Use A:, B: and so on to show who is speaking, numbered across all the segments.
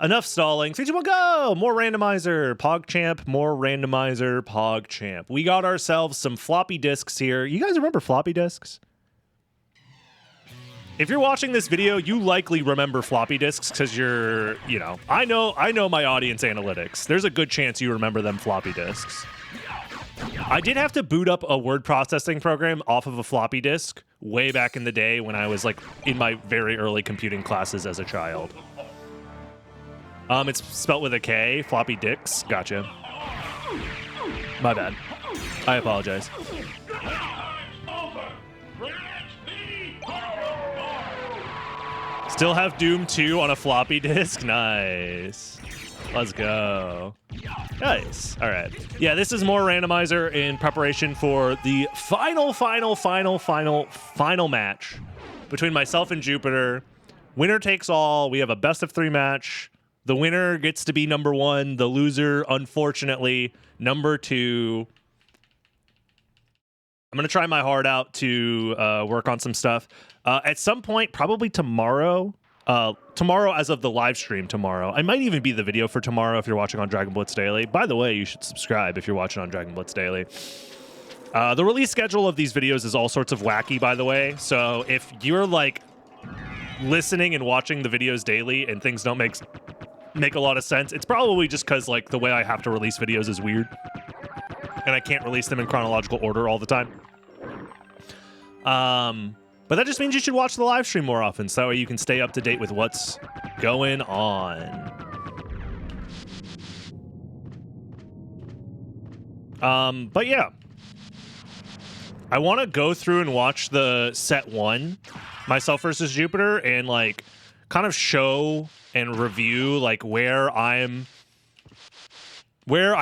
A: Enough stalling. 3, 2, 1, go! More randomizer, PogChamp, more randomizer, PogChamp. We got ourselves some floppy disks here. You guys remember floppy disks? If you're watching this video, you likely remember floppy disks because you're, you know, I know my audience analytics. There's a good chance you remember them floppy disks. I did have to boot up a word processing program off of a floppy disk way back in the day when I was like in my very early computing classes as a child. It's spelt with a K, floppy disks. Gotcha. My bad. I apologize. Still have Doom 2 on a floppy disk? Nice. Let's go. Nice. All right. Yeah, this is more randomizer in preparation for the final match between myself and Jupiter. Winner takes all. We have a best of 3 match. The winner gets to be number 1. The loser, unfortunately, number 2. I'm going to try my heart out to work on some stuff. At some point, probably tomorrow, as of the live stream tomorrow, I might even be the video for tomorrow if you're watching on Dragon Blitz Daily. By the way, you should subscribe if you're watching on Dragon Blitz Daily. The release schedule of these videos is all sorts of wacky, by the way. So if you're like listening and watching the videos daily and things don't make a lot of sense, it's probably just because like the way I have to release videos is weird. And I can't release them in chronological order all the time. But that just means you should watch the live stream more often, so that way you can stay up to date with what's going on. But yeah. I want to go through and watch the set 1, myself versus Jupiter, and like kind of show and review like where I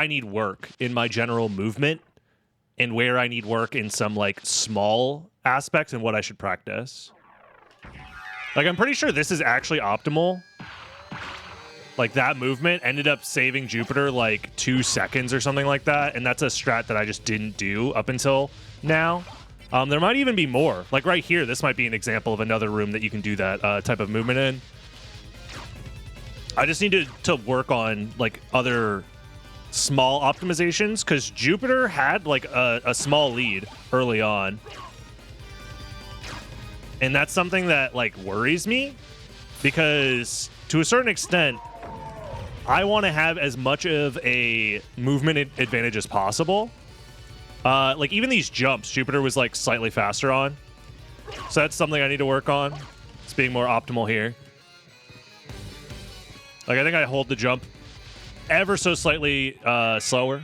A: need work in my general movement and where I need work in some like small aspects and what I should practice. Like, I'm pretty sure this is actually optimal. Like, that movement ended up saving Jupiter like 2 seconds or something like that, and that's a strat that I just didn't do up until now. There might even be more. Like right here, this might be an example of another room that you can do that type of movement in. I just need to work on like other small optimizations, because Jupiter had like a small lead early on, and that's something that like worries me, because to a certain extent I want to have as much of a movement advantage as possible. Like even these jumps, Jupiter was like slightly faster on, so that's something I need to work on. It's being more optimal here. Like I think I hold the jump ever so slightly slower.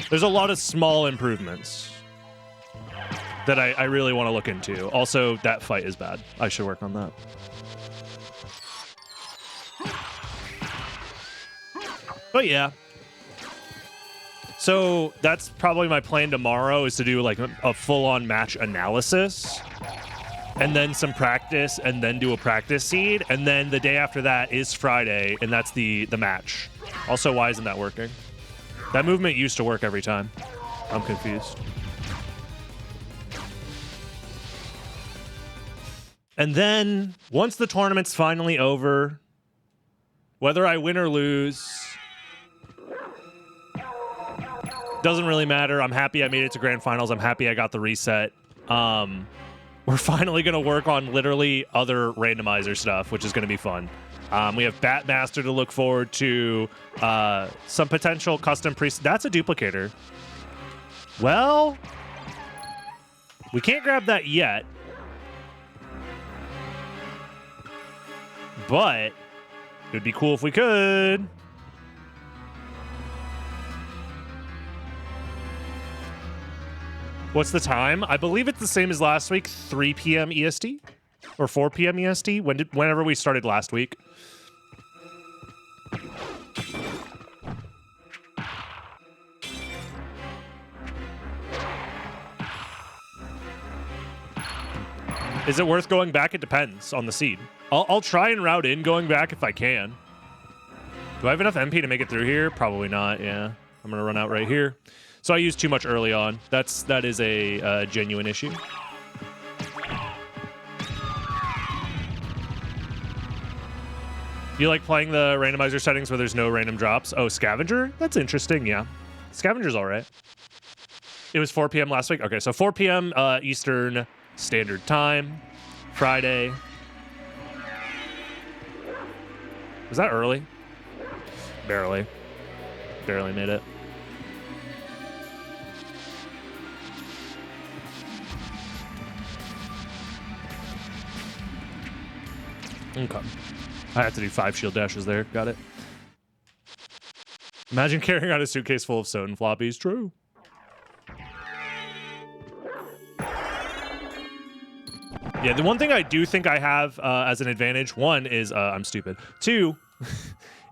A: There's a lot of small improvements that I really want to look into. Also, that fight is bad. I should work on that. But yeah. So that's probably my plan tomorrow, is to do like a full-on match analysis, and then some practice, and then do a practice seed, and then the day after that is Friday, and that's the match. Also, why isn't that working? That movement used to work every time. I'm confused. And then, once the tournament's finally over, whether I win or lose, doesn't really matter. I'm happy I made it to Grand Finals. I'm happy I got the reset. We're finally going to work on literally other randomizer stuff, which is going to be fun. We have Batmaster to look forward to. Some potential custom presets. That's a duplicator. Well, we can't grab that yet. But it would be cool if we could. What's the time? I believe it's the same as last week, 3 p.m. EST or 4 p.m. EST. Whenever we started last week. Is it worth going back? It depends on the seed. I'll try and route in going back if I can. Do I have enough MP to make it through here? Probably not, yeah. I'm going to run out right here. So I used too much early on. That is a genuine issue. You like playing the randomizer settings where there's no random drops? Oh, Scavenger? That's interesting, yeah. Scavenger's all right. It was 4 p.m. last week? Okay, so 4 p.m. Eastern Standard Time, Friday. Was that early? Barely. Barely made it. Okay. I have to do 5 shield dashes there. Got it. Imagine carrying out a suitcase full of SotN floppies. True. Yeah, the one thing I do think I have as an advantage, one is I'm stupid. Two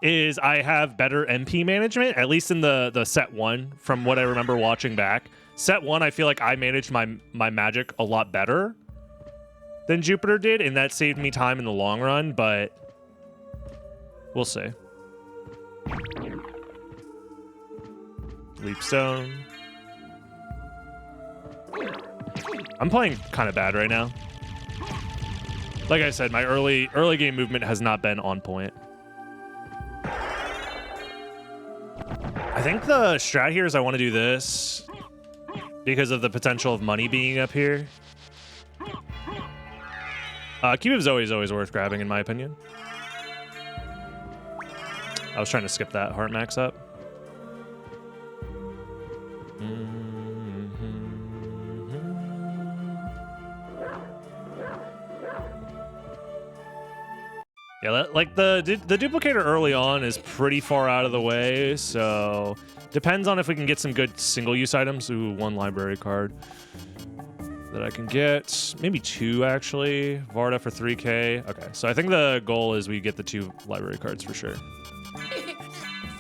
A: is I have better MP management, at least in the set 1, from what I remember watching back. Set 1, I feel like I managed my magic a lot better than Jupiter did, and that saved me time in the long run, but we'll see. Leap Stone. I'm playing kind of bad right now. Like I said, my early game movement has not been on point. I think the strat here is I want to do this because of the potential of money being up here. Cube is always worth grabbing, in my opinion. I was trying to skip that heart max up. Yeah, like the duplicator early on is pretty far out of the way, so depends on if we can get some good single-use items. Ooh, 1 library card that I can get. Maybe 2, actually. Varda for 3k. Okay, so I think the goal is we get the 2 library cards for sure.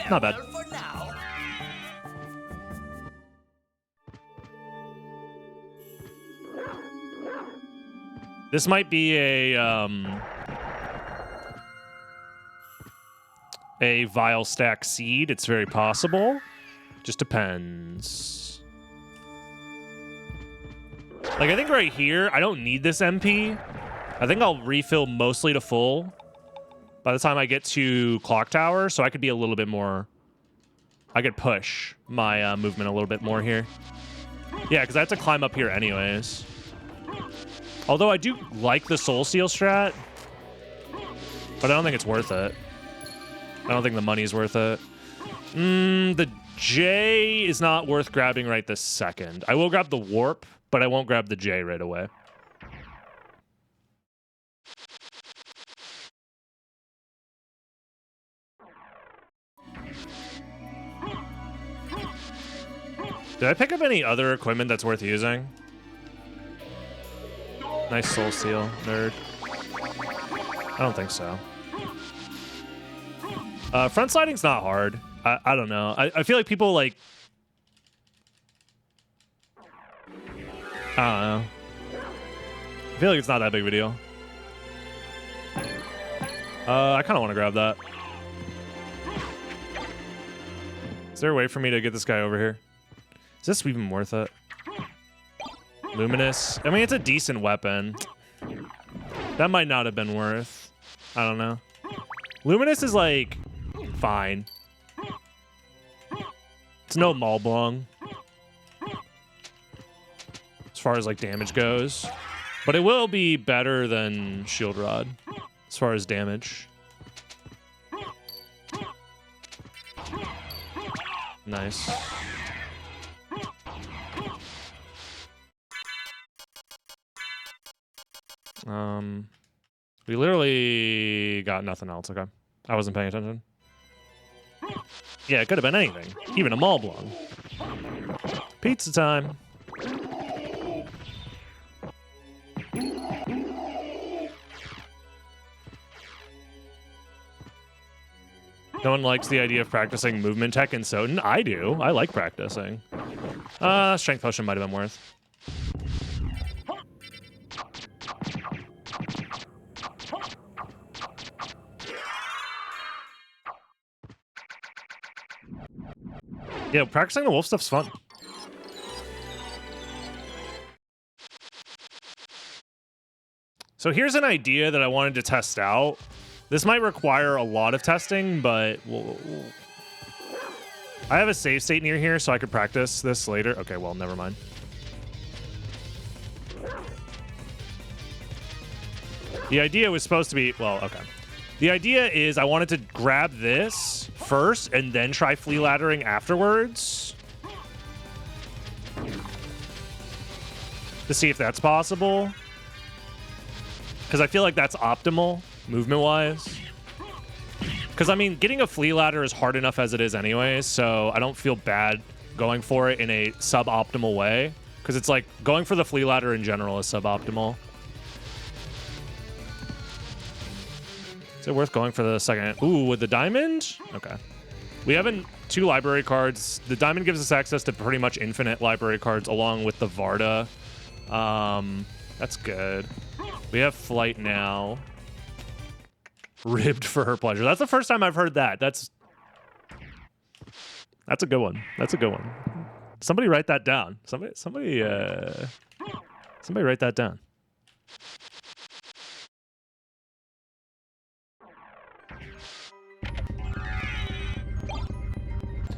A: Not bad.
B: For now.
A: This might be a Vile Stack Seed. It's very possible. Just depends. Like, I think right here, I don't need this MP. I think I'll refill mostly to full by the time I get to Clock Tower, so I could be a little bit more... I could push my movement a little bit more here. Yeah, because I have to climb up here anyways. Although I do like the Soul Seal strat, but I don't think it's worth it. I don't think the money's worth it. The J is not worth grabbing right this second. I will grab the Warp, but I won't grab the J right away. Did I pick up any other equipment that's worth using? Nice Soul Seal, nerd. I don't think so. Front sliding's not hard. I don't know. I feel like people like... I don't know. I feel like it's not that big of a deal. I kind of want to grab that. Is there a way for me to get this guy over here? Is this even worth it? Luminous. I mean, it's a decent weapon. That might not have been worth. I don't know. Luminous is like... fine. It's no Malbong as far as like damage goes, but it will be better than Shield Rod as far as damage. Nice. We literally got nothing else. Okay, I wasn't paying attention. Yeah, it could have been anything. Even a Malblanc. Pizza time. No one likes the idea of practicing movement tech in SotN. I do. I like practicing. Strength potion might have been worth. Yeah, practicing the wolf stuff's fun. So here's an idea that I wanted to test out. This might require a lot of testing, but I have a save state near here, so I could practice this later. Okay, well, never mind. The idea was supposed to be, well, okay. The idea is I wanted to grab this first and then try flea laddering afterwards to see if that's possible. Because I feel like that's optimal movement-wise. Because, I mean, getting a flea ladder is hard enough as it is anyway, so I don't feel bad going for it in a suboptimal way. Because it's like going for the flea ladder in general is suboptimal. Is it worth going for the second? Ooh, with the diamond? Okay. We have 2 library cards. The diamond gives us access to pretty much infinite library cards along with the Varda. That's good. We have flight now. Ribbed for her pleasure. That's the first time I've heard that. That's a good one. That's a good one. Somebody write that down. Somebody write that down.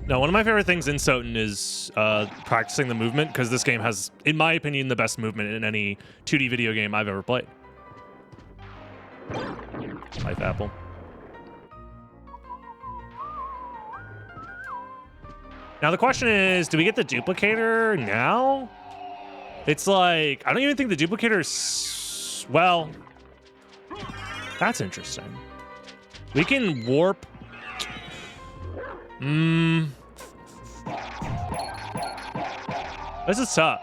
A: No, one of my favorite things in SotN is practicing the movement, because this game has, in my opinion, the best movement in any 2D video game I've ever played. Life apple. Now the question is, do we get the duplicator now? It's like, I don't even think the duplicator's, well, that's interesting. We can warp. This is tough.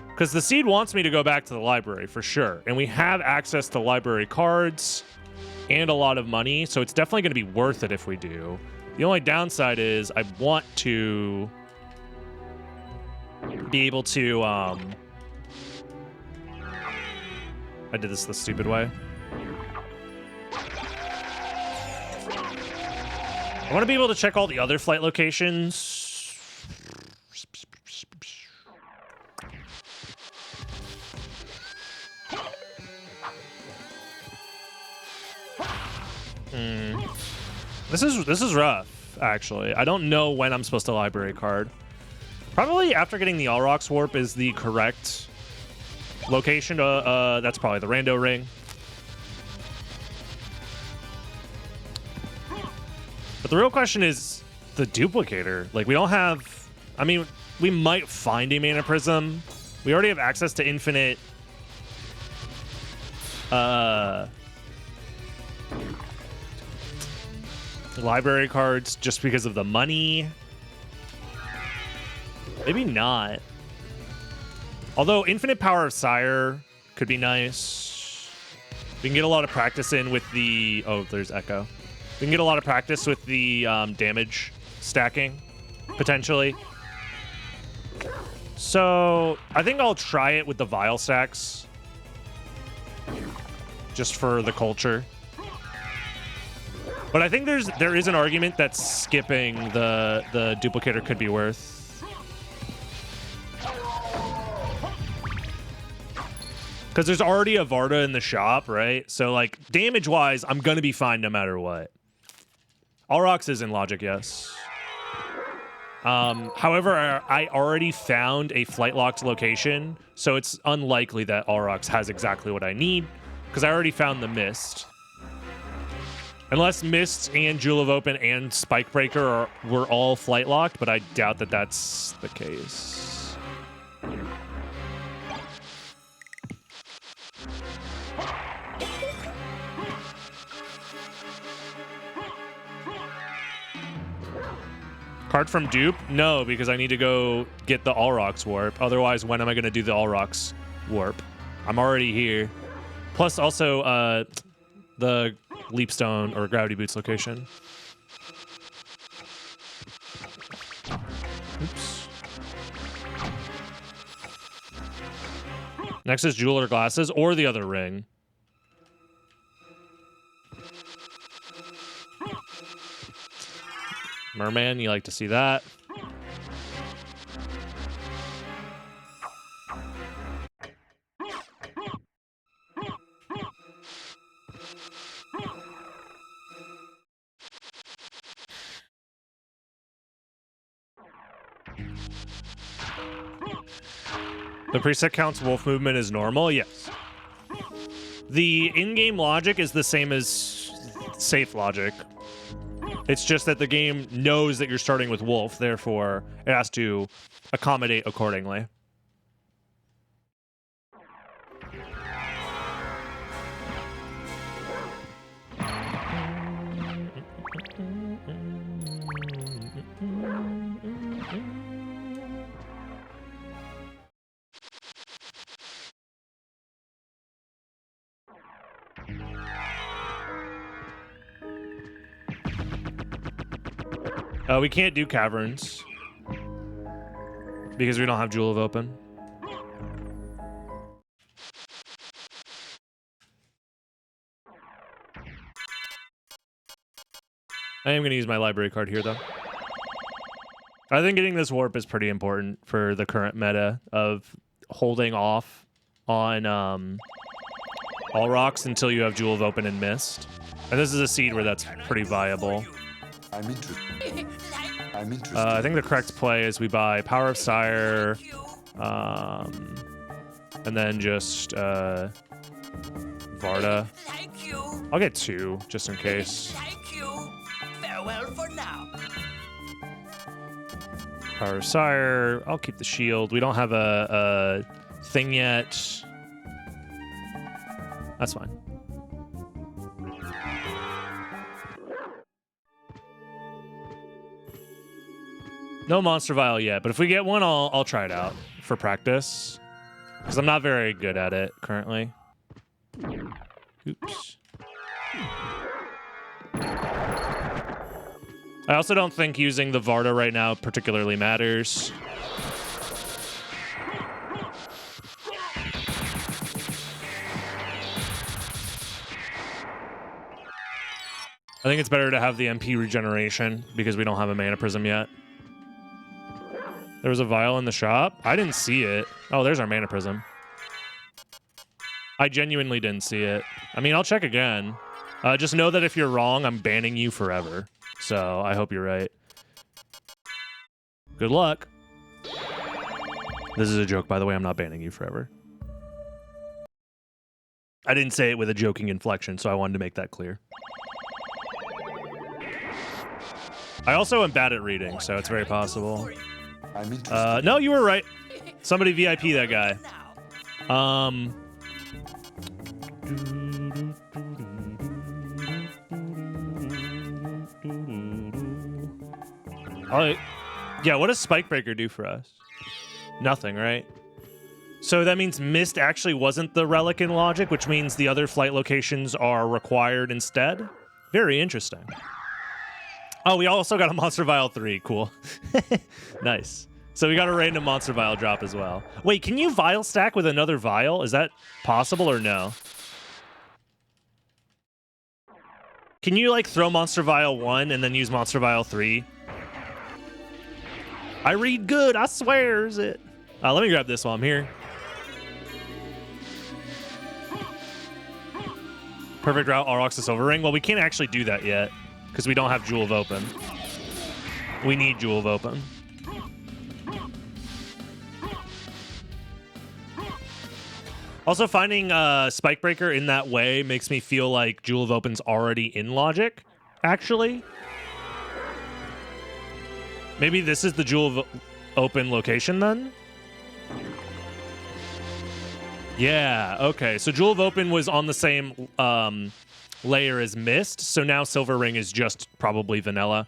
A: Because the seed wants me to go back to the library for sure. And we have access to library cards and a lot of money. So it's definitely going to be worth it if we do. The only downside is I want to be able to... I did this the stupid way. I want to be able to check all the other flight locations. This is rough, actually. I don't know when I'm supposed to library card. Probably after getting the All Rocks Warp is the correct location. That's probably the rando ring. But the real question is the duplicator. Like, we don't have... I mean, we might find a mana prism. We already have access to infinite... library cards just because of the money. Maybe not. Although Infinite Power of Sire could be nice. We can get a lot of practice in with the... Oh, there's Echo. We can get a lot of practice with the damage stacking, potentially. So I think I'll try it with the Vial stacks. Just for the culture. But I think there is an argument that skipping the duplicator could be worth. Because there's already a Varda in the shop, right? So, like, damage-wise, I'm going to be fine no matter what. All Rocks is in logic, yes. However, I already found a flight-locked location, so it's unlikely that All Rocks has exactly what I need, because I already found the Mist. Unless Mist and Jewel of Open and Spikebreaker were all flight-locked, but I doubt that that's the case. Card from Dupe? No, because I need to go get the All Rocks Warp. Otherwise, when am I going to do the All Rocks Warp? I'm already here. Plus, also, the Leapstone or Gravity Boots location. Oops. Next is Jeweler Glasses or the other ring. Merman, you like to see that. The preset counts wolf movement as normal? Yes. The in-game logic is the same as safe logic. It's just that the game knows that you're starting with wolf, therefore it has to accommodate accordingly. We can't do caverns because we don't have Jewel of Open. I am going to use my library card here, though. I think getting this warp is pretty important for the current meta of holding off on all rocks until you have Jewel of Open and Mist. And this is a seed where that's pretty viable.
B: I'm interested.
A: I think the correct play is we buy Power of Sire, and then just Varda. I'll get 2 just in case.
C: Farewell for now.
A: Power of Sire. I'll keep the shield. We don't have a thing yet. That's fine. No Monster Vial yet, but if we get one, I'll try it out for practice. Because I'm not very good at it currently. Oops. I also don't think using the Varda right now particularly matters. I think it's better to have the MP regeneration because we don't have a Mana Prism yet. There was a vial in the shop? I didn't see it. Oh, there's our Mana Prism. I genuinely didn't see it. I mean, I'll check again. Just know that if you're wrong, I'm banning you forever. So I hope you're right. Good luck. This is a joke, by the way. I'm not banning you forever. I didn't say it with a joking inflection, so I wanted to make that clear. I also am bad at reading, so it's very possible.
B: I'm interested.
A: No, you were right. Somebody VIP that guy. Yeah, what does Spikebreaker do for us? Nothing, right? So that means Mist actually wasn't the relic in logic, which means the other flight locations are required instead. Very interesting. Oh, we also got a Monster Vial 3. Cool. Nice. So we got a random Monster Vial drop as well. Wait, can you Vial stack with another Vial? Is that possible or no? Can you, like, throw Monster Vial 1 and then use Monster Vial 3? I read good, I swear, is it? Let me grab this while I'm here. Perfect route, all rocks to Silver Ring. Well, we can't actually do that yet because we don't have Jewel of Open. We need Jewel of Open. Also, finding Spikebreaker in that way makes me feel like Jewel of Open's already in logic, actually. Maybe this is the Jewel of Open location then? Yeah, okay. So Jewel of Open was on the same layer as Mist, so now Silver Ring is just probably vanilla.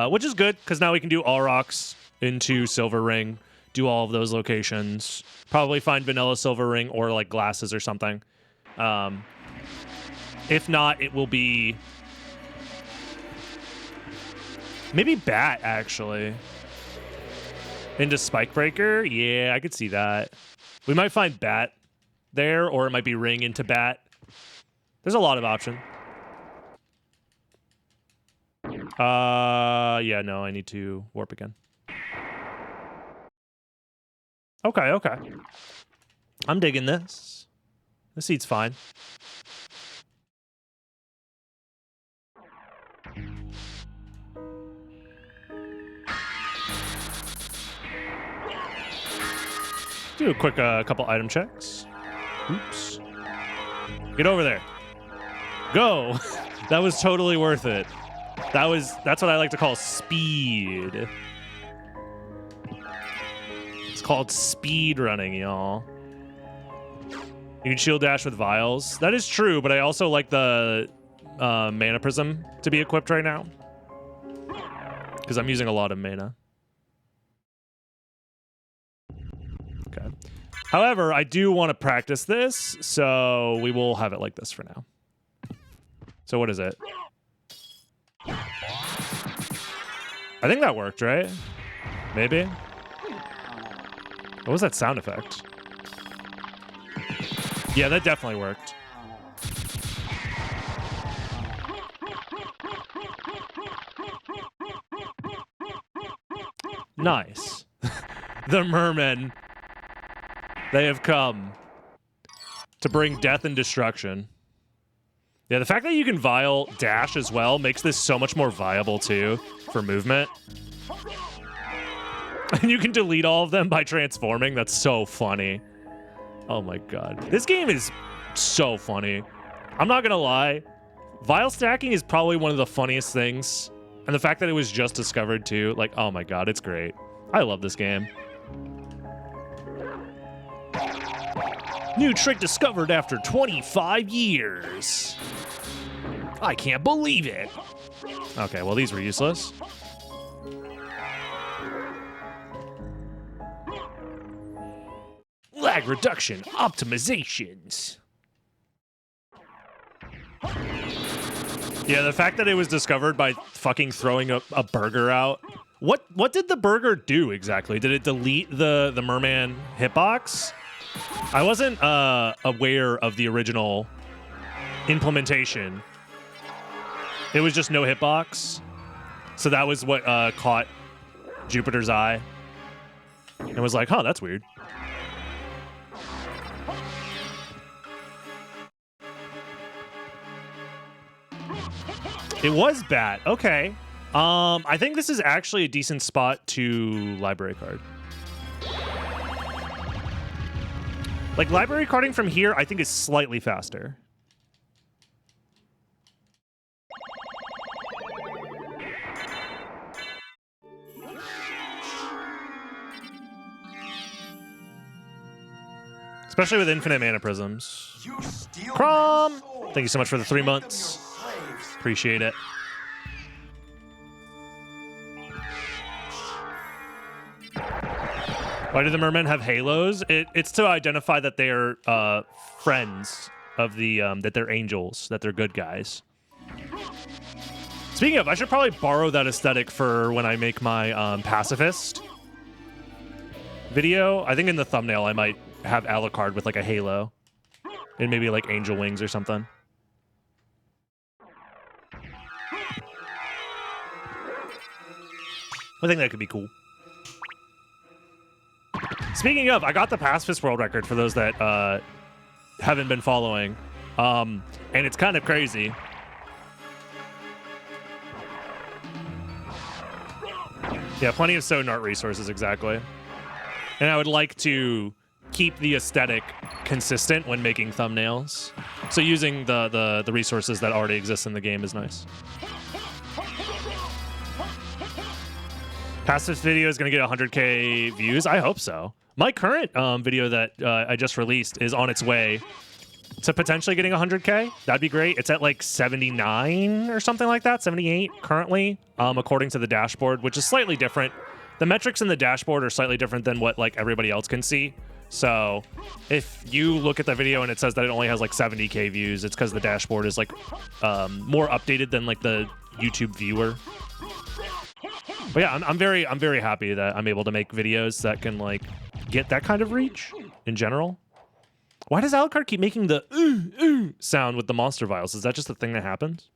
A: Which is good, because now we can do all rocks into Silver Ring, do all of those locations. Probably find vanilla Silver Ring or like glasses or something. If not, it will be... maybe Bat, actually. Into Spikebreaker? Yeah, I could see that. We might find Bat there, or it might be Ring into Bat. There's a lot of option. Yeah, no, I need to warp again. Okay, okay. I'm digging this. This seat's fine. Do a quick couple item checks. Oops. Get over there. Go. That was totally worth it. That's what I like to call speed. It's called speed running, y'all. You can shield dash with vials. That is true, but I also like the mana prism to be equipped right now because I'm using a lot of mana. Okay. However, I do want to practice this, so we will have it like this for now. So what is it? I think that worked, right? Maybe? What was that sound effect? Yeah, that definitely worked. Nice. The mermen. They have come to bring death and destruction. Yeah, the fact that you can vial dash as well makes this so much more viable, too, for movement. And you can delete all of them by transforming. That's so funny. Oh my god. This game is so funny. I'm not gonna lie. Vial stacking is probably one of the funniest things. And the fact that it was just discovered, too. Like, oh my god, it's great. I love this game. New trick discovered after 25 years. I can't believe it. Okay, well, these were useless. Lag reduction optimizations. Yeah, the fact that it was discovered by fucking throwing a burger out. What did the burger do exactly? Did it delete the merman hitbox? I wasn't aware of the original implementation. It was just no hitbox. So that was what caught Jupiter's eye. And was like, huh, that's weird. It was bad. Okay. I think this is actually a decent spot to library card. Like, library carding from here, I think is slightly faster. Especially with infinite mana prisms. Crom! Thank you so much for the 3 months. Appreciate it. Why do the mermen have halos? It's to identify that they are friends of the that they're angels, that they're good guys. Speaking of, I should probably borrow that aesthetic for when I make my pacifist video. I think in the thumbnail I might have Alucard with like a halo and maybe like angel wings or something. I think that could be cool. Speaking of, I got the pacifist world record for those that haven't been following. And it's kind of crazy. Yeah, plenty of SotN art resources, exactly. And I would like to keep the aesthetic consistent when making thumbnails. So using the resources that already exist in the game is nice. Pacifist video is going to get 100K views. I hope so. My current video that I just released is on its way to potentially getting 100K. That'd be great. It's at like 79 or something like that, 78 currently, according to the dashboard, which is slightly different. The metrics in the dashboard are slightly different than what like everybody else can see. So if you look at the video and it says that it only has like 70K views, it's because the dashboard is like more updated than like the YouTube viewer. But yeah, I'm very happy that I'm able to make videos that can like get that kind of reach in general. Why does Alucard keep making the sound with the monster vials? Is that just a thing that happens?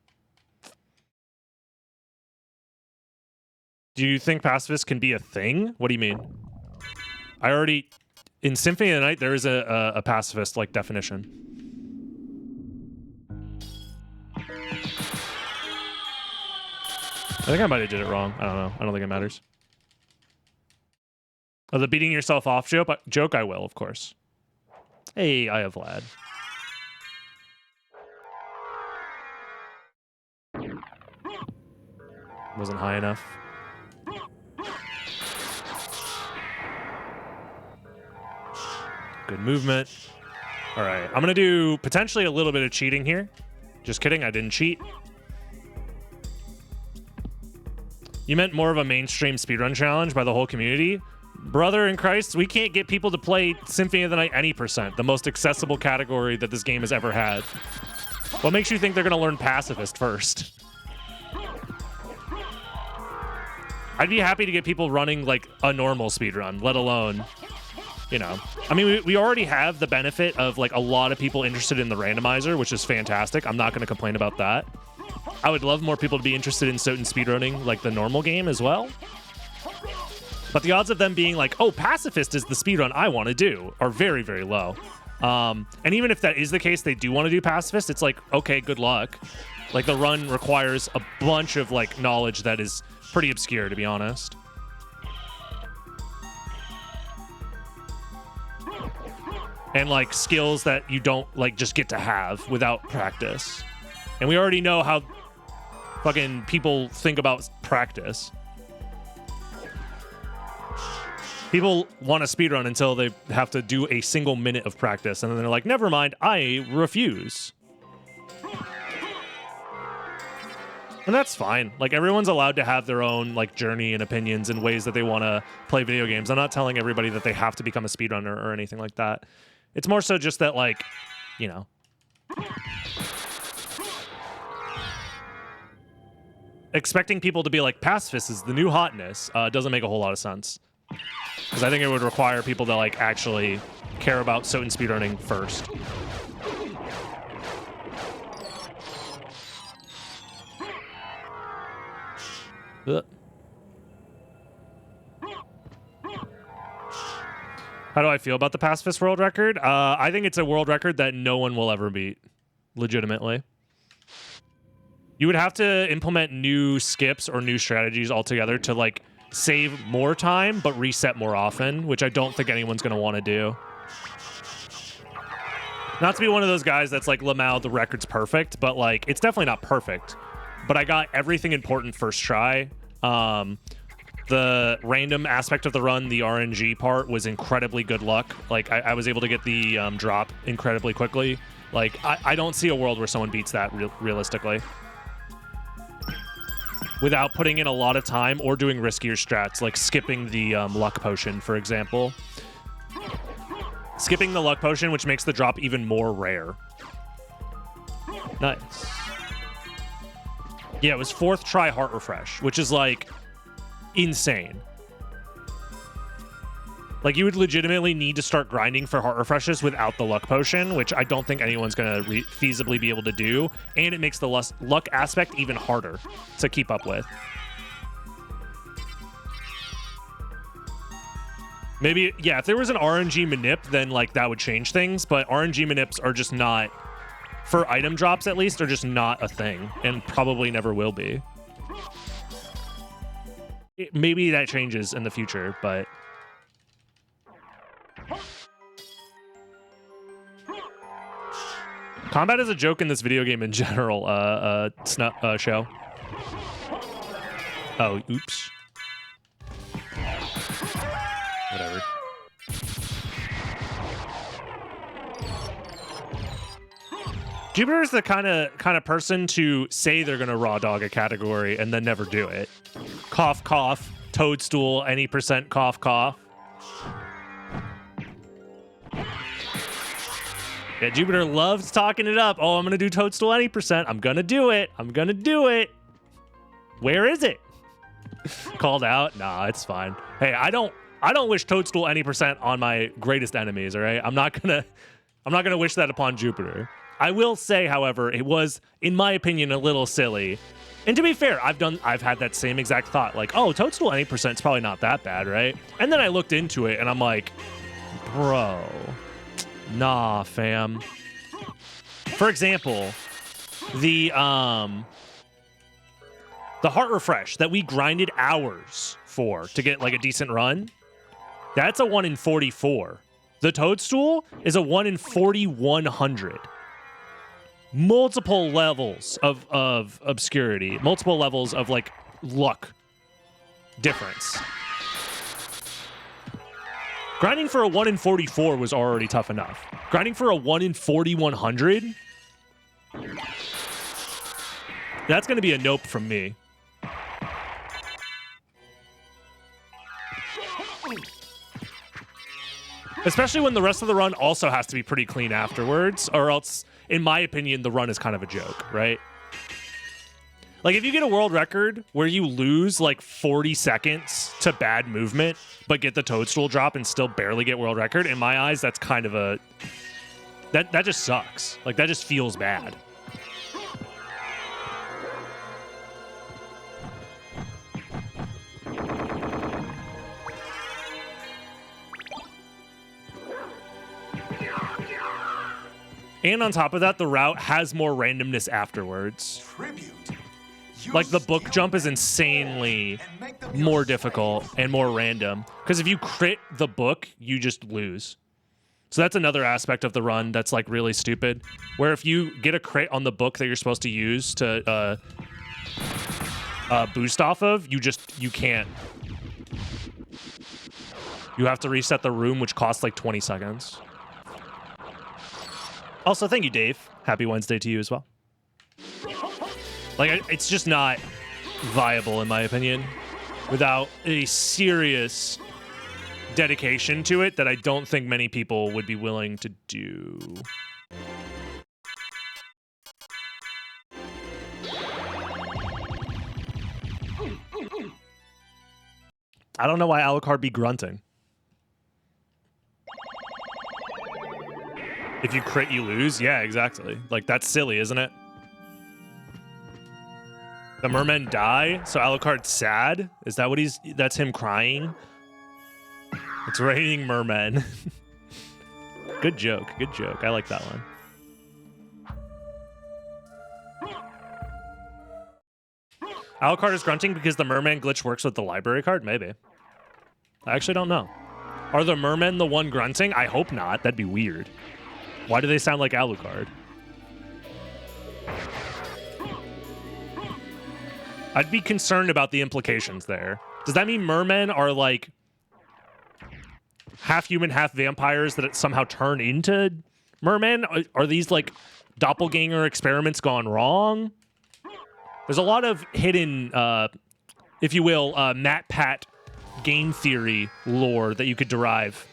A: Do you think pacifist can be a thing? What do you mean? I already in Symphony of the Night there is a pacifist like definition. I think I might have did it wrong. I don't know. I don't think it matters. Oh, the beating yourself off joke, I will, of course. Hey, I have Vlad. Wasn't high enough. Good movement. All right, I'm gonna do potentially a little bit of cheating here. Just kidding, I didn't cheat. You meant more of a mainstream speedrun challenge by the whole community? Brother in Christ, we can't get people to play Symphony of the Night any percent, the most accessible category that this game has ever had. What makes you think they're gonna learn Pacifist first? I'd be happy to get people running like a normal speedrun, let alone, you know. I mean, we already have the benefit of like a lot of people interested in the randomizer, which is fantastic. I'm not gonna complain about that. I would love more people to be interested in SotN speedrunning like the normal game as well. But the odds of them being like, oh, Pacifist is the speedrun I want to do are very, very low. And even if that is the case, they do want to do Pacifist, it's like, okay, good luck. Like the run requires a bunch of like knowledge that is pretty obscure, to be honest. And like skills that you don't like just get to have without practice. And we already know how fucking people think about practice. People want to speedrun until they have to do a single minute of practice, and then they're like, never mind, I refuse. And that's fine. Like, everyone's allowed to have their own like journey and opinions and ways that they want to play video games. I'm not telling everybody that they have to become a speedrunner or anything like that. It's more so just that, like, you know, expecting people to be like, Pacifist is the new hotness doesn't make a whole lot of sense. Because I think it would require people to like actually care about SotN speedrunning first. Ugh. How do I feel about the Pacifist world record? I think it's a world record that no one will ever beat, legitimately. You would have to implement new skips or new strategies altogether to like save more time but reset more often, which I don't think anyone's going to want to do. Not to be one of those guys that's like, Lamau, the record's perfect, but like it's definitely not perfect. But I got everything important first try. The random aspect of the run, the RNG part, was incredibly good luck. Like I was able to get the drop incredibly quickly. Like I don't see a world where someone beats that realistically without putting in a lot of time or doing riskier strats, like skipping the luck potion, for example. Skipping the luck potion, which makes the drop even more rare. Nice. Yeah, it was 4th try heart refresh, which is like insane. Like, you would legitimately need to start grinding for heart refreshes without the luck potion, which I don't think anyone's going to feasibly be able to do. And it makes the luck aspect even harder to keep up with. Maybe, yeah, if there was an RNG manip, then, like, that would change things. But RNG manips are just not, for item drops at least, are just not a thing. And probably never will be. Maybe that changes in the future, but... Combat is a joke in this video game in general, show. Oh, oops. Whatever. Jupiter's the kind of person to say they're gonna raw dog a category and then never do it. Cough, cough. Toadstool, any percent, cough, cough. Yeah, Jupiter loves talking it up. Oh, I'm gonna do Toadstool any percent. I'm gonna do it. I'm gonna do it. Where is it? Called out? Nah, it's fine. Hey, I don't wish Toadstool any percent on my greatest enemies, all right? I'm not gonna wish that upon Jupiter. I will say, however, it was, in my opinion, a little silly. And to be fair, I've had that same exact thought, like, oh, Toadstool any percent is probably not that bad, right? And then I looked into it and I'm like, bro. Nah, fam. For example, the heart refresh that we grinded hours for to get like a decent run, That's a 1 in 44. The Toadstool is a 1 in 4,100. Multiple levels of obscurity, multiple levels of like luck difference. Grinding for a 1 in 44 was already tough enough. Grinding for a 1 in 4,100? That's going to be a nope from me. Especially when the rest of the run also has to be pretty clean afterwards, or else, in my opinion, the run is kind of a joke, right? Like, if you get a world record where you lose, like, 40 seconds to bad movement, but get the Toadstool drop and still barely get world record, in my eyes, that's kind of a... That just sucks. Like, that just feels bad. And on top of that, the route has more randomness afterwards. Like, the book jump is insanely more difficult and more random. Because if you crit the book, you just lose. So that's another aspect of the run that's, like, really stupid. Where if you get a crit on the book that you're supposed to use to boost off of, you can't. You have to reset the room, which costs, like, 20 seconds. Also, thank you, Dave. Happy Wednesday to you as well. Like, it's just not viable, in my opinion, without a serious dedication to it that I don't think many people would be willing to do. I don't know why Alucard be grunting. If you crit, you lose? Yeah, exactly. Like, that's silly, isn't it? The mermen die, so Alucard's sad? Is that what he's... That's him crying? It's raining mermen. Good joke, good joke. I like that one. Alucard is grunting because the merman glitch works with the library card? Maybe. I actually don't know. Are the mermen the one grunting? I hope not. That'd be weird. Why do they sound like Alucard? I'd be concerned about the implications there. Does that mean mermen are like half human, half vampires that somehow turn into mermen? Are these like doppelganger experiments gone wrong? There's a lot of hidden, if you will, MatPat game theory lore that you could derive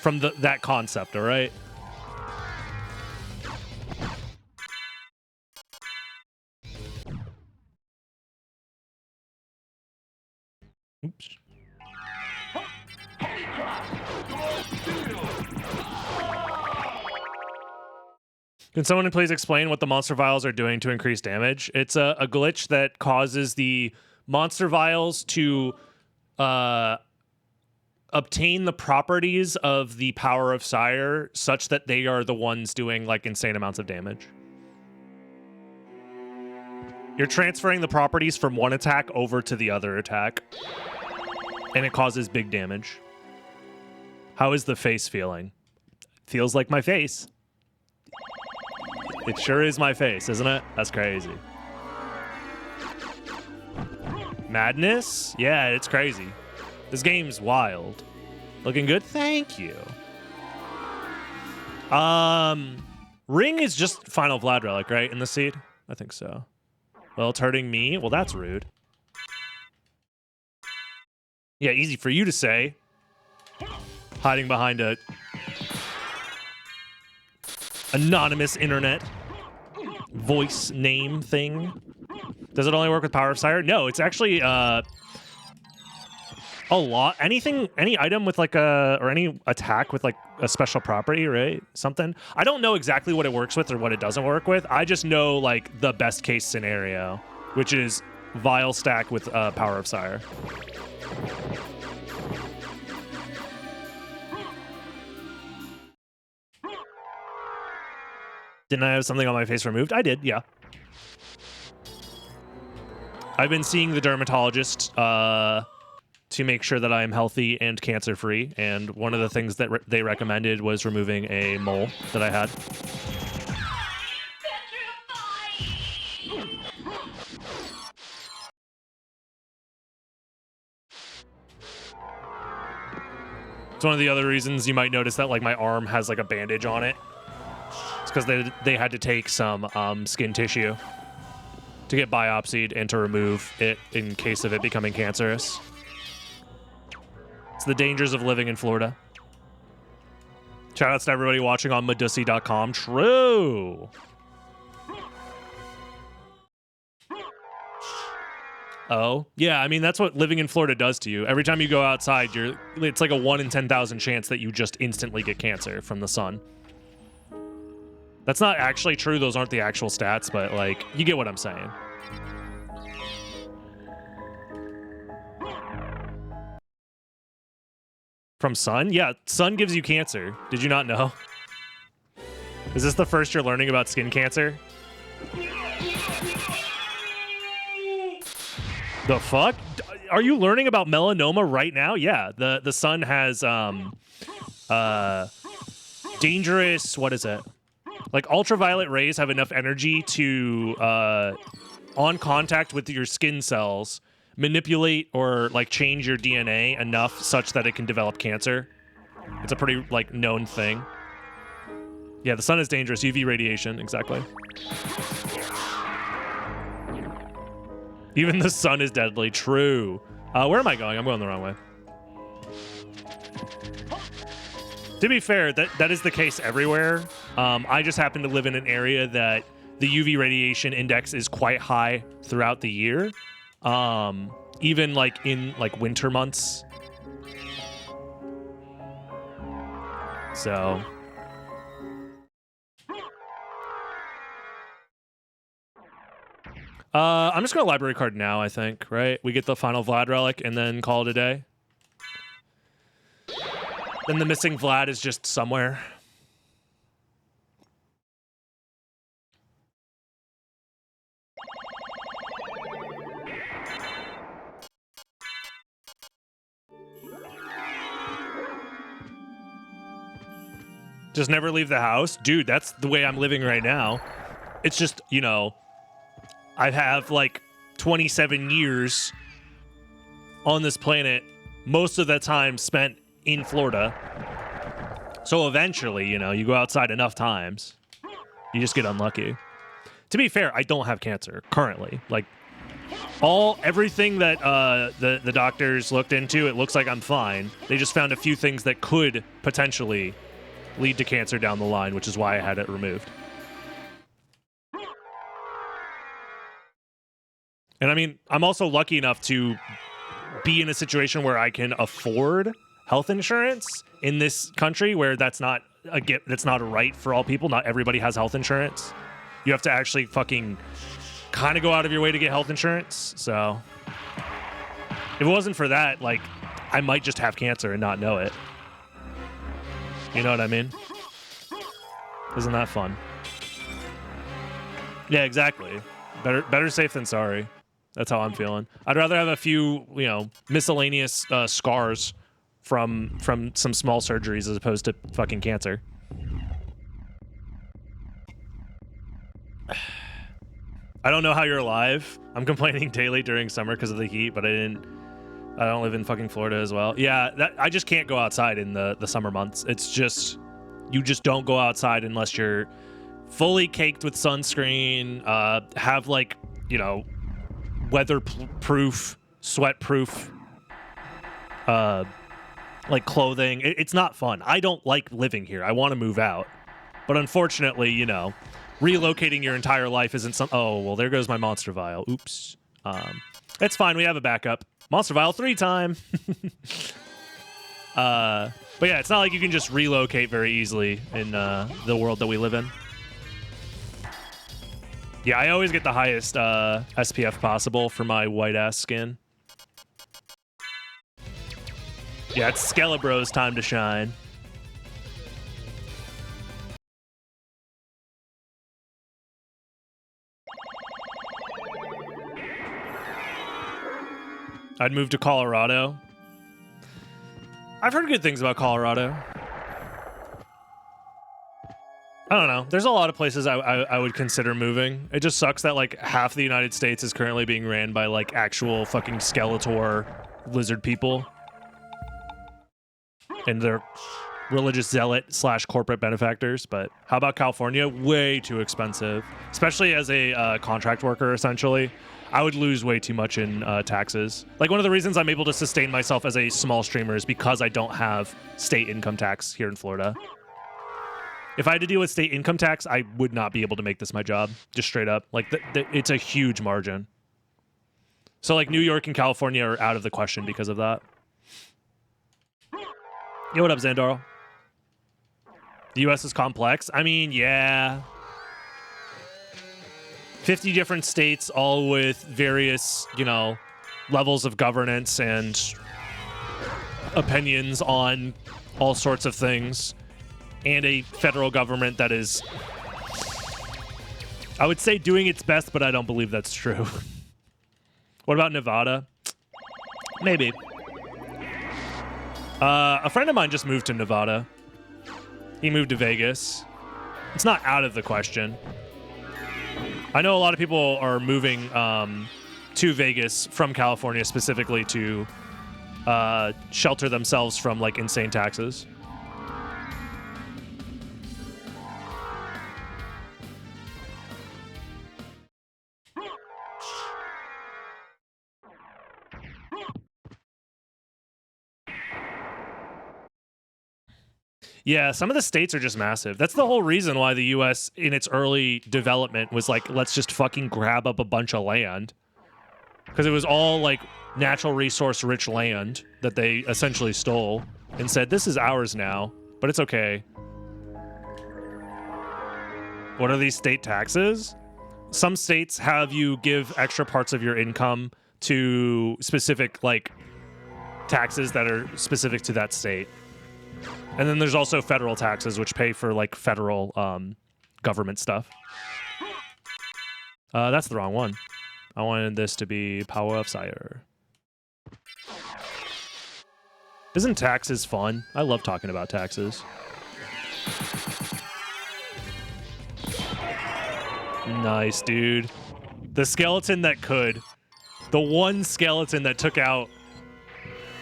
A: from that concept, all right? Oops. Can someone please explain what the monster vials are doing to increase damage? It's a glitch that causes the monster vials to obtain the properties of the power of Sire such that they are the ones doing like insane amounts of damage. You're transferring the properties from one attack over to the other attack, and it causes big damage. How is the face feeling? Feels like my face. It sure is my face, isn't it? That's crazy. Madness? Yeah, it's crazy. This game's wild. Looking good? Thank you. Ring is just Final Vlad Relic, right? In the seed? I think so. Well, it's hurting me. Well, that's rude. Yeah, easy for you to say. Hiding behind a anonymous internet voice name thing. Does it only work with Power of Sire? No, it's actually a lot. Any item with like or any attack with like a special property, right? Something. I don't know exactly what it works with or what it doesn't work with. I just know like the best case scenario, which is Vial stack with Power of Sire. Didn't I have something on my face removed? I did, yeah. I've been seeing the dermatologist to make sure that I am healthy and cancer-free, and one of the things that they recommended was removing a mole that I had. It's one of the other reasons you might notice that like my arm has like a bandage on it. It's because they had to take some skin tissue to get biopsied and to remove it in case of it becoming cancerous. It's the dangers of living in Florida. Shoutouts to everybody watching on Medusi.com. True. Oh, yeah, I mean, that's what living in Florida does to you. Every time you go outside, it's like a 1 in 10,000 chance that you just instantly get cancer from the sun. That's not actually true. Those aren't the actual stats, but, like, you get what I'm saying. From sun? Yeah, sun gives you cancer. Did you not know? Is this the first you're learning about skin cancer? The fuck? Are you learning about melanoma right now? Yeah, the sun has dangerous, what is it? Like ultraviolet rays have enough energy to on contact with your skin cells manipulate or like change your DNA enough such that it can develop cancer. It's a pretty like known thing. Yeah, the sun is dangerous. UV radiation, exactly. Even the sun is deadly. True. Where am I going? I'm going the wrong way. To be fair, that is the case everywhere. I just happen to live in an area that the UV radiation index is quite high throughout the year. Even like in like winter months. So I'm just gonna library card now, I think, right? We get the final Vlad relic and then call it a day. Then the missing Vlad is just somewhere. Just never leave the house. Dude, that's the way I'm living right now. It's just, you know, I have like 27 years on this planet, most of that time spent in Florida. So eventually, you know, you go outside enough times, you just get unlucky. To be fair, I don't have cancer currently. Like everything that the doctors looked into, it looks like I'm fine. They just found a few things that could potentially lead to cancer down the line, which is why I had it removed. And I mean, I'm also lucky enough to be in a situation where I can afford health insurance in this country, where that's not a right for all people. Not everybody has health insurance. You have to actually fucking kind of go out of your way to get health insurance. So if it wasn't for that, like, I might just have cancer and not know it. You know what I mean? Isn't that fun? Yeah, exactly. Better safe than sorry. That's how I'm feeling. I'd rather have a few, you know, miscellaneous scars from some small surgeries as opposed to fucking cancer. I don't know how you're alive. I'm complaining daily during summer because of the heat, but I don't live in fucking Florida as well. Yeah, I just can't go outside in the summer months. It's just, you just don't go outside unless you're fully caked with sunscreen, have like, you know, weather-proof, sweat-proof, like clothing. It's not fun. I don't like living here. I want to move out. But unfortunately, you know, relocating your entire life isn't some... Oh, well, there goes my monster vial. Oops. It's fine. We have a backup. Monster vial 3 time. But yeah, it's not like you can just relocate very easily in the world that we live in. Yeah, I always get the highest SPF possible for my white-ass skin. Yeah, it's Skelebro's time to shine. I'd move to Colorado. I've heard good things about Colorado. I don't know. There's a lot of places I would consider moving. It just sucks that like half the United States is currently being ran by like actual fucking Skeletor lizard people. And they're religious zealot / corporate benefactors. But how about California? Way too expensive. Especially as a contract worker, essentially. I would lose way too much in taxes. Like one of the reasons I'm able to sustain myself as a small streamer is because I don't have state income tax here in Florida. If I had to deal with state income tax, I would not be able to make this my job. Just straight up. Like, it's a huge margin. So, like, New York and California are out of the question because of that. Yo, what up, Xandaro? The U.S. is complex? I mean, yeah. 50 different states, all with various, you know, levels of governance and opinions on all sorts of things. And a federal government that is, I would say, doing its best, but I don't believe that's true. What about Nevada? Maybe. A friend of mine just moved to Nevada. He moved to Vegas. It's not out of the question. I know a lot of people are moving to Vegas from California specifically to shelter themselves from, like, insane taxes. Yeah, some of the states are just massive. That's the whole reason why the U.S. in its early development was like, let's just fucking grab up a bunch of land. Because it was all like natural resource rich land that they essentially stole and said, this is ours now, but it's okay. What are these state taxes? Some states have you give extra parts of your income to specific like taxes that are specific to that state. And then there's also federal taxes, which pay for, like, federal government stuff. That's the wrong one. I wanted this to be Power of Sire. Isn't taxes fun? I love talking about taxes. Nice, dude. The skeleton that could. The one skeleton that took out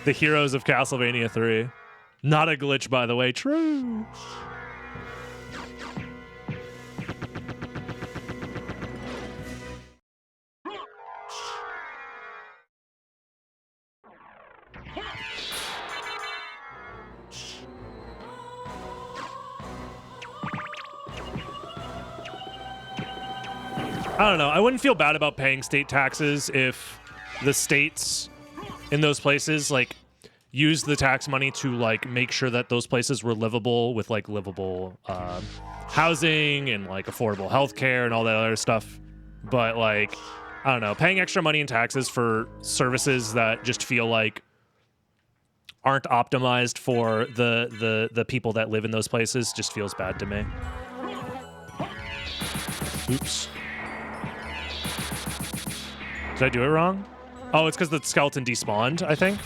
A: the heroes of Castlevania 3. Not a glitch, by the way. True. I don't know. I wouldn't feel bad about paying state taxes if the states in those places, like, use the tax money to like make sure that those places were livable with like livable housing and like affordable healthcare and all that other stuff. But like, I don't know, paying extra money in taxes for services that just feel like aren't optimized for the people that live in those places just feels bad to me. Oops. Did I do it wrong? Oh, it's because the skeleton despawned, I think.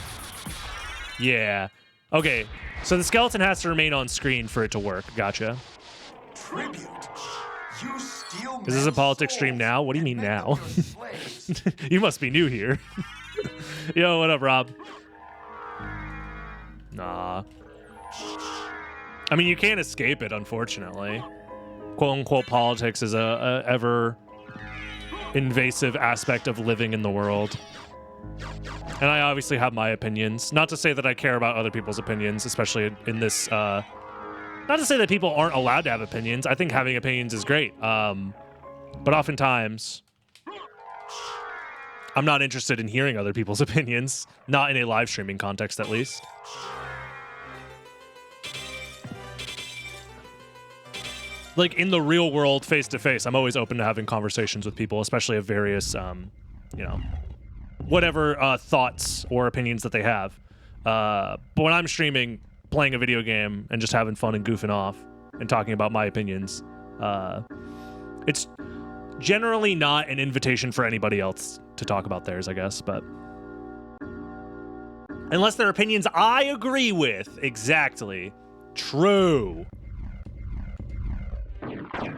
A: Yeah. Okay. So the skeleton has to remain on screen for it to work. Gotcha.
B: Tribute. You steal
A: Is this a politics stream now? What do you mean now? You must be new here. Yo, what up, Rob? Nah. I mean, you can't escape it, unfortunately. Quote-unquote politics is a ever invasive aspect of living in the world. And I obviously have my opinions. Not to say that I care about other people's opinions, especially in this... not to say that people aren't allowed to have opinions. I think having opinions is great. But oftentimes, I'm not interested in hearing other people's opinions. Not in a live streaming context, at least. Like, in the real world, face-to-face, I'm always open to having conversations with people, especially of various, you know... whatever thoughts or opinions that they have. But when I'm streaming, playing a video game, and just having fun and goofing off, and talking about my opinions, it's generally not an invitation for anybody else to talk about theirs, I guess, but... Unless they're opinions I agree with. Exactly. True.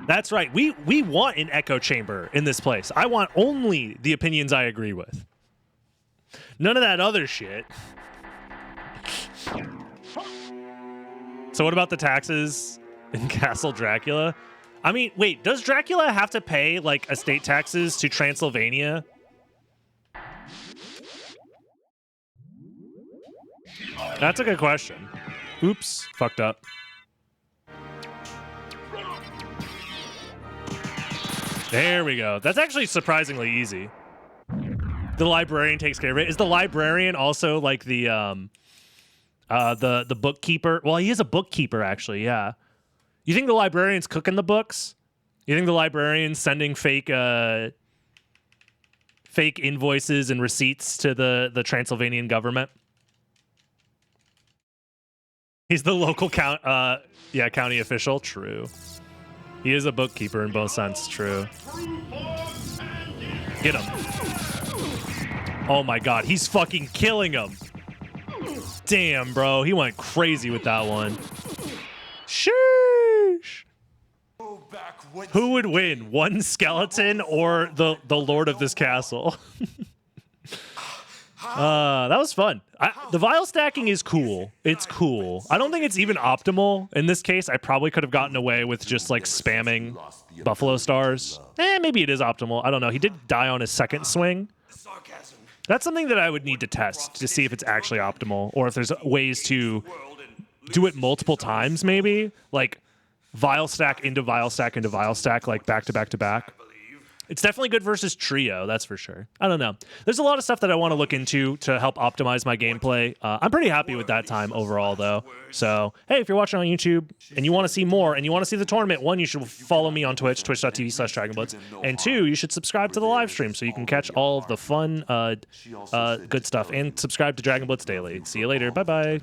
A: That's right. We want an echo chamber in this place. I want only the opinions I agree with. None of that other shit. So what about the taxes in Castle Dracula? I mean, wait, does Dracula have to pay, like, estate taxes to Transylvania? That's a good question. Oops, fucked up. There we go. That's actually surprisingly easy. The librarian takes care of it. Is the librarian also like the bookkeeper? Well, he is a bookkeeper actually, yeah. You think the librarian's cooking the books? You think the librarian's sending fake invoices and receipts to the Transylvanian government? He's the local county official. True. He is a bookkeeper in both senses. True. Get him. Oh my god, he's fucking killing him. Damn, bro. He went crazy with that one. Sheesh. Who would win, one skeleton or the lord of this castle? That was fun. The vial stacking is cool. It's cool. I don't think it's even optimal. In this case, I probably could have gotten away with just like spamming Buffalo Stars. Maybe it is optimal. I don't know. He did die on his second swing. That's something that I would need to test to see if it's actually optimal, or if there's ways to do it multiple times, maybe. Like vial stack into vial stack into vial stack, like back to back to back. It's definitely good versus trio, that's for sure. I don't know. There's a lot of stuff that I want to look into to help optimize my gameplay. I'm pretty happy with that time overall, though. So, hey, if you're watching on YouTube and you want to see more and you want to see the tournament, one, you should follow me on Twitch, twitch.tv/DragonBlitz. And two, you should subscribe to the live stream so you can catch all of the fun, good stuff. And subscribe to Dragon Blitz Daily. See you later. Bye-bye.